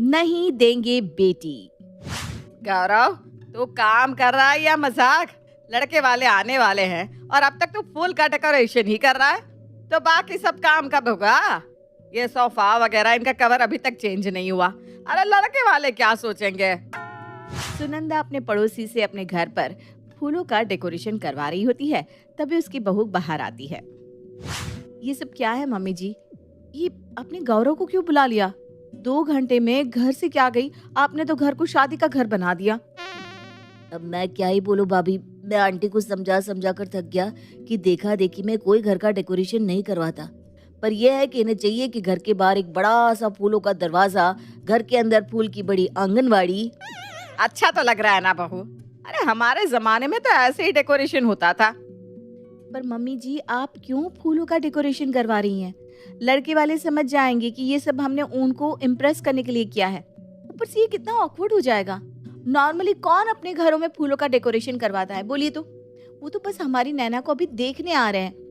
नहीं देंगे बेटी। गौरव, तू काम कर रहा है या मजाक? लड़के वाले आने वाले हैं और अब तक तू फूल का डेकोरेशन ही कर रहा है, तो बाकी सब काम कब होगा? ये सोफा वगैरह इनका कवर अभी तक चेंज नहीं हुआ। अरे लड़के वाले क्या सोचेंगे? सुनंदा अपने पड़ोसी से अपने घर पर फूलों का डेकोरेशन करवा रही होती है, तभी उसकी बहू बाहर आती है। ये सब क्या है मम्मी जी? ये अपने गौरव को क्यों बुला लिया? 2 घंटे में घर से क्या गई? आपने तो घर को शादी का घर बना दिया। अब मैं क्या ही बोलूं भाभी, मैं आंटी को समझा समझा कर थक गया कि देखा देखी में कोई घर का डेकोरेशन नहीं करवाता। पर यह है कि इन्हें चाहिए कि घर के बाहर एक बड़ा सा फूलों का दरवाजा, घर के अंदर फूल की बड़ी आंगनवाड़ी। अच्छा तो लग रहा है ना बहू? अरे हमारे जमाने में तो ऐसे ही डेकोरेशन होता था। पर मम्मी जी, आप क्यों फूलों का डेकोरेशन करवा रही हैं? लड़के वाले समझ जाएंगे कि ये सब हमने उनको इम्प्रेस करने के लिए किया है। ऊपर से ये कितना ऑकवर्ड हो जाएगा। नॉर्मली कौन अपने घरों में फूलों का डेकोरेशन करवाता है, बोलिए तो? वो तो बस हमारी नैना को अभी देखने आ रहे हैं।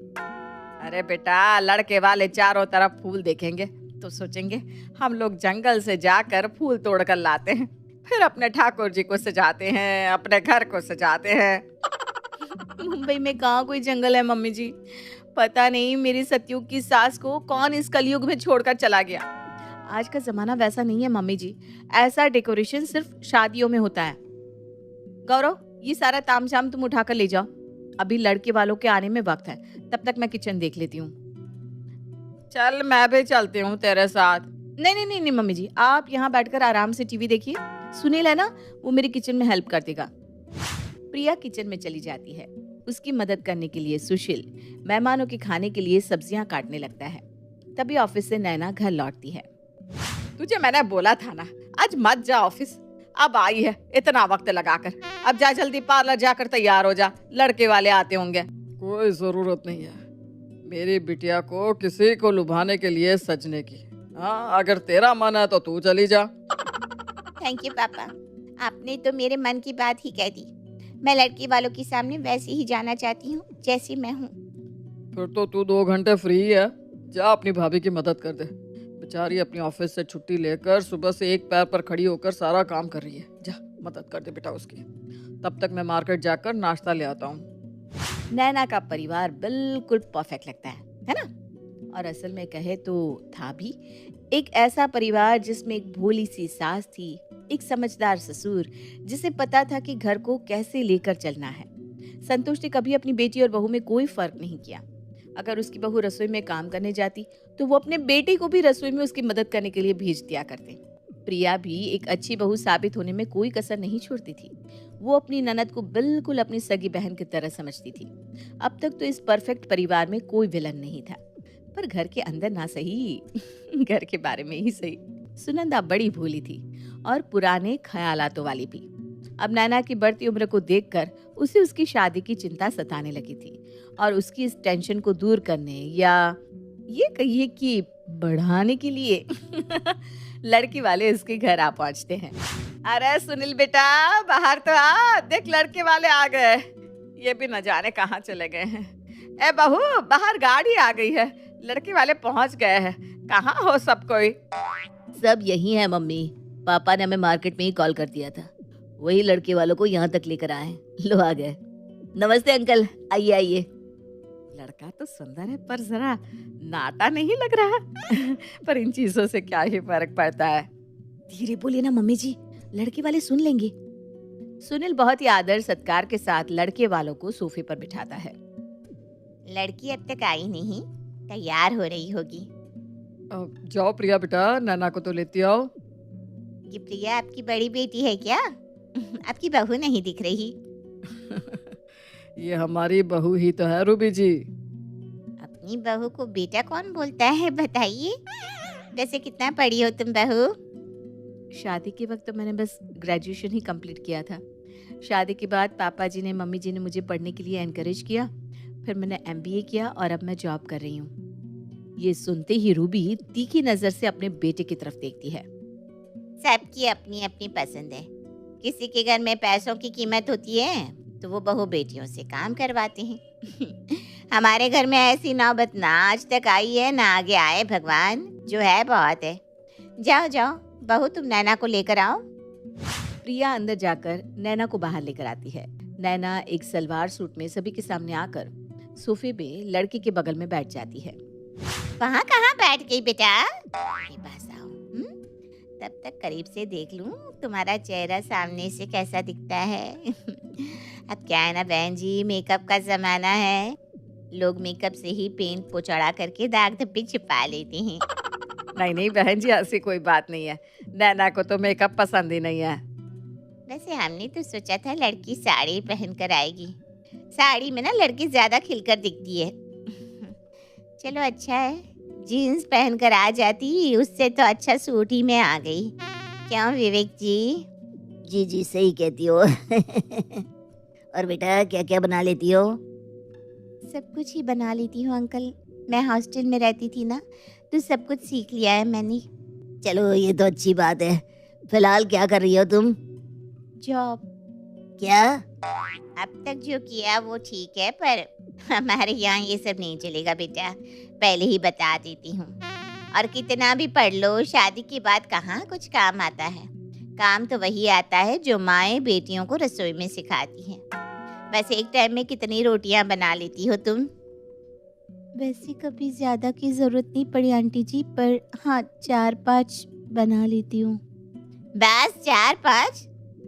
अरे बेटा, लड़के वाले चारों तरफ फूल देखेंगे तो सोचेंगे हम लोग जंगल से जाकर फूल तोड़ कर लाते हैं, फिर अपने ठाकुर जी को सजाते हैं, अपने घर को सजाते हैं। मुंबई में कहाँ कोई जंगल है मम्मी जी? पता नहीं मेरी सतयुग की सास को कौन इस कलयुग में छोड़कर चला गया। आज का जमाना वैसा नहीं है मम्मी जी। ऐसा डेकोरेशन सिर्फ शादियों में होता है। गौरव, ये सारा तामझाम तुम उठाकर ले जाओ। अभी लड़के वालों के आने में वक्त है, तब तक मैं किचन देख लेती हूँ। चल मैं भी चलती हूँ तेरे साथ। नहीं नहीं नहीं नहीं मम्मी जी, आप यहाँ बैठकर आराम से टीवी देखिए। सुनील है ना, वो मेरी किचन में हेल्प कर देगा। प्रिया किचन में चली जाती है। उसकी मदद करने के लिए सुशील मेहमानों के खाने के लिए सब्जियां काटने लगता है। तभी ऑफिस से नैना घर लौटती है। तुझे मैंने बोला था ना, आज मत जा ऑफिस। अब आई है इतना वक्त लगाकर, अब जा जल्दी पार्लर जाकर तैयार हो जा, लड़के वाले आते होंगे। कोई जरूरत नहीं है मेरी बिटिया को किसी को लुभाने के लिए सजने की। हाँ, अगर तेरा मन है तो तू चली जा। थैंक यू पापा, आपने तो मेरे मन की बात ही कह दी। मैं लड़की वालों के सामने वैसे ही जाना चाहती हूँ जैसी मैं हूँ। फिर तो तू 2 घंटे फ्री है, जा अपनी भाभी की मदद कर दे। बेचारी अपनी ऑफिस से छुट्टी लेकर सुबह से एक पैर पर खड़ी होकर सारा काम कर रही है। जा मदद कर दे बेटा उसकी। तब तक मैं मार्केट जाकर नाश्ता ले आता हूँ। नैना का परिवार बिल्कुल परफेक्ट लगता है ना? और असल में कहे तो था भी। एक ऐसा परिवार जिसमें एक भोली सी सास थी, एक समझदार ससुर जिसे पता था कि घर को कैसे लेकर चलना है। संतोष ने कभी अपनी बेटी और बहू में कोई फर्क नहीं किया। अगर उसकी बहू रसोई में काम करने जाती तो वो अपने बेटे को भी रसोई में उसकी मदद करने के लिए भेज दिया करते। प्रिया भी एक अच्छी बहू साबित होने में कोई कसर नहीं छोड़ती थी। वो अपनी ननद को बिल्कुल अपनी सगी बहन की तरह समझती थी। अब तक तो इस परफेक्ट परिवार में कोई विलन नहीं था, पर घर के अंदर ना सही घर के बारे में ही सही। सुनंदा बड़ी भोली थी और पुराने ख्यालातों वाली भी। अब नैना की बढ़ती उम्र को देखकर उसे उसकी शादी की चिंता सताने लगी थी और उसकी इस टेंशन को दूर करने या ये कहिए कि बढ़ाने के लिए लड़की वाले उसके घर आ पहुंचते हैं। अरे सुनील बेटा, बाहर तो आ, देख लड़के वाले आ गए। ये भी न जाने कहाँ चले गए हैं। ए बहू, बाहर गाड़ी आ गई है, लड़के वाले पहुंच गए हैं। कहाँ हो सब कोई? सब यही है मम्मी, पापा ने हमें मार्केट में ही कॉल कर दिया था, वही लड़के वालों को यहाँ तक लेकर आए। लो आ गए। नमस्ते अंकल, आइए आइए। लड़का तो सुंदर है पर जरा नाटा नहीं लग रहा। पर इन चीजों से क्या ही फर्क पड़ता है। धीरे बोलिए ना मम्मी जी, लड़के वाले सुन लेंगे। सुनील बहुत ही आदर सत्कार के साथ लड़के वालों को सोफे पर बिठाता है। लड़की अब तक आई नहीं, तैयार हो रही होगी। जाओ प्रिया बेटा, नैना को तो लेती आओ। ये प्रिया आपकी बड़ी बेटी है क्या? आपकी बहू नहीं दिख रही। ये हमारी बहू ही तो है रूबी जी। अपनी बहू को बेटा कौन बोलता है बताइए? वैसे कितना पढ़ी हो तुम बहू? शादी के वक्त तो मैंने बस ग्रेजुएशन ही कंप्लीट किया था। शादी के बाद पापा जी ने मम्मी जी ने मुझे पढ़ने के लिए एनकरेज किया। फिर मैंने एमबीए किया और अब मैं जॉब कर रही हूँ। ये सुनते ही रूबी तीखी नजर से अपने बेटे की तरफ देखती है। सबकी अपनी अपनी पसंद है। किसी के घर में पैसों की कीमत होती है तो वो बहू बेटियों से काम करवाते हैं। हमारे घर में ऐसी नौबत ना आज तक आई है, ना आगे आए भगवान। जो है बहुत है। जाओ जाओ, बहू तुम नैना को लेकर आओ। प्रिया अंदर जाकर नैना को बाहर लेकर आती है। नैना एक सलवार सूट में सभी के सामने आकर सोफे पे लड़के के बगल में बैठ जाती है। वहाँ कहाँ बैठ गई बेटा? मेरे पास आओ। तब तक करीब से देख लूं तुम्हारा चेहरा सामने से कैसा दिखता है। अब क्या है ना बहन जी, मेकअप का जमाना है। लोग मेकअप से ही पेंट पोचड़ा करके दाग धब्बे छिपा लेते हैं। नहीं नहीं बहन जी, ऐसी कोई बात नहीं है। नैना को तो मेकअप पसंद ही नहीं है। वैसे हमने तो सोचा था लड़की साड़ी पहन कर आएगी। साड़ी में ना लड़की ज्यादा खिलकर दिखती है। चलो अच्छा है, जीन्स पहन कर आ जाती, उससे तो अच्छा सूट ही में आ गई। क्यों विवेक जी? जी जी सही कहती हो। और बेटा क्या क्या बना लेती हो? सब कुछ ही बना लेती हूँ अंकल। मैं हॉस्टल में रहती थी ना, तो सब कुछ सीख लिया है मैंने। चलो ये तो अच्छी बात है। फिलहाल क्या कर रही हो तुम? जॉब। क्या? अब तक जो किया वो ठीक है, पर हमारे यहाँ ये सब नहीं चलेगा बेटा, पहले ही बता देती हूँ। और कितना भी पढ़ लो, शादी के बाद कहाँ कुछ काम आता है। काम तो वही आता है जो माएँ बेटियों को रसोई में सिखाती हैं। वैसे एक टाइम में कितनी रोटियां बना लेती हो तुम? वैसे कभी ज्यादा की जरूरत नहीं पड़ी आंटी जी, पर हाँ 4-5 बना लेती हूँ। बस 4-5?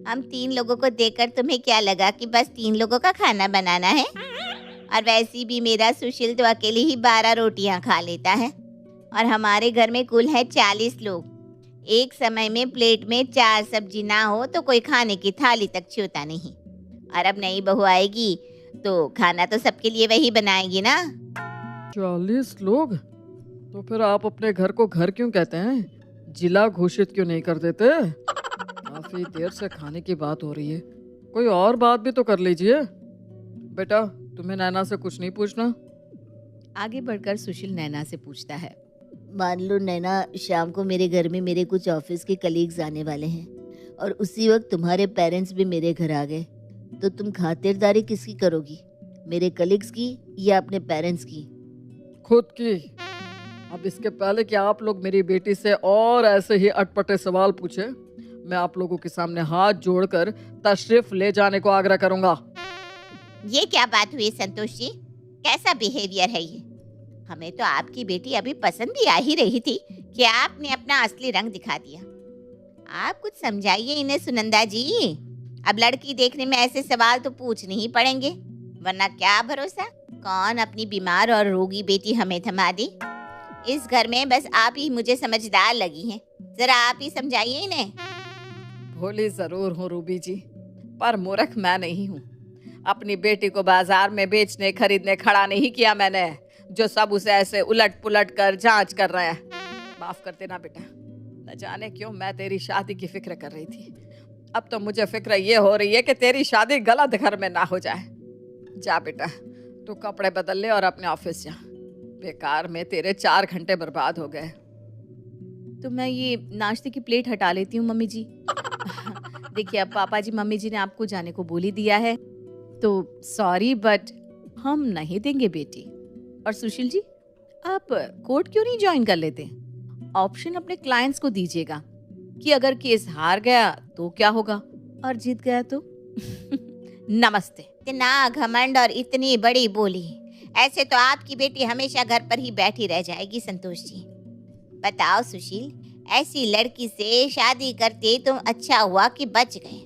हम 3 लोगों को देखकर तुम्हें क्या लगा कि बस 3 लोगों का खाना बनाना है? और वैसे भी मेरा सुशील तो अकेले ही 12 रोटियां खा लेता है। और हमारे घर में कुल है 40 लोग। एक समय में प्लेट में 4 सब्जी ना हो तो कोई खाने की थाली तक छूता नहीं। और अब नई बहू आएगी तो खाना तो सबके लिए वही बनाएगी ना। 40 लोग? तो फिर आप अपने घर को घर क्यों कहते हैं? जिला घोषित क्यों नहीं कर देते? काफी देर से खाने की बात हो रही है, कोई और बात भी तो कर लीजिए। बेटा तुम्हें नैना से कुछ नहीं पूछना? आगे बढ़कर सुशील नैना से पूछता है। मान लो नैना, शाम को मेरे घर में मेरे कुछ ऑफिस के कलीग्स आने वाले हैं और उसी वक्त तुम्हारे पेरेंट्स भी मेरे घर आ गए, तो तुम खातिरदारी किसकी करोगी? मेरे कलीग्स की या अपने पेरेंट्स की? खुद की। अब इसके पहले कि आप लोग मेरी बेटी से और ऐसे ही अटपटे सवाल पूछे, मैं आप लोगों के सामने हाथ जोड़कर तशरीफ ले जाने को आग्रह करूंगा। ये क्या बात हुई संतोष जी? कैसा बिहेवियर है ये? हमें तो आपकी बेटी अभी पसंद भी आ ही रही थी कि आपने अपना असली रंग दिखा दिया। आप कुछ समझाइए इन्हें सुनंदा जी। अब लड़की देखने में ऐसे सवाल तो पूछने ही पड़ेंगे, वरना क्या भरोसा कौन अपनी बीमार और रोगी बेटी हमें थमा दे। इस घर में बस आप ही मुझे समझदार लगी हैं, जरा आप ही समझाइए इन्हें। भोली जरूर हूँ रूबी जी, पर मूर्ख मैं नहीं हूँ। अपनी बेटी को बाजार में बेचने खरीदने खड़ा नहीं किया मैंने, जो सब उसे ऐसे उलट पुलट कर जांच कर रहे हैं। माफ कर देना बेटा, न जाने क्यों मैं तेरी शादी की फिक्र कर रही थी। अब तो मुझे फिक्र ये हो रही है कि तेरी शादी गलत घर में ना हो जाए। जा बेटा, तू कपड़े बदल ले और अपने ऑफिस जा। बेकार में तेरे 4 घंटे बर्बाद हो गए। तो मैं ये नाश्ते की प्लेट हटा लेती हूँ मम्मी जी। देखिए अब पापा जी मम्मी जी ने आपको जाने को बोल ही दिया है, तो सॉरी बट हम नहीं देंगे बेटी। और सुशील जी, आप कोर्ट क्यों नहीं ज्वाइन कर लेते? ऑप्शन अपने क्लाइंट्स को दीजिएगा कि अगर केस हार गया तो क्या होगा और जीत गया तो। नमस्ते। इतना घमंड और इतनी बड़ी बोली, ऐसे तो आपकी बेटी हमेशा घर पर ही बैठी रह जाएगी संतोष जी। बताओ सुशील, ऐसी लड़की से शादी करते तुम अच्छा हुआ कि बच गए।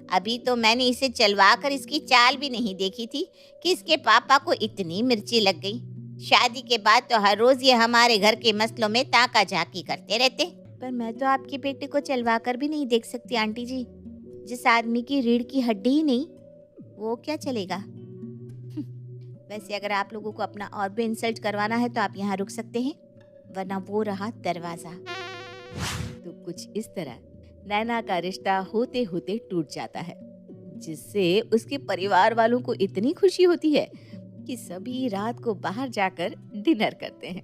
अभी तो मैंने इसे चलवा कर इसकी चाल भी नहीं देखी थी कि इसके पापा को इतनी मिर्ची लग गई। शादी के बाद तो हर रोज ये हमारे घर के मसलों में ताका झाकी करते रहते। पर मैं तो आपकी बेटी को चलवा कर भी नहीं देख सकती आंटी जी। जिस आदमी की रीढ़ की हड्डी ही नहीं, वो क्या चलेगा। वैसे अगर आप लोगों को अपना और भी इंसल्ट करवाना है तो आप यहाँ रुक सकते हैं, वरना वो रहा दरवाजा। तो कुछ इस तरह नैना का रिश्ता होते होते टूट जाता है, जिससे उसके परिवार वालों को इतनी खुशी होती है कि सभी रात को बाहर जाकर डिनर करते हैं।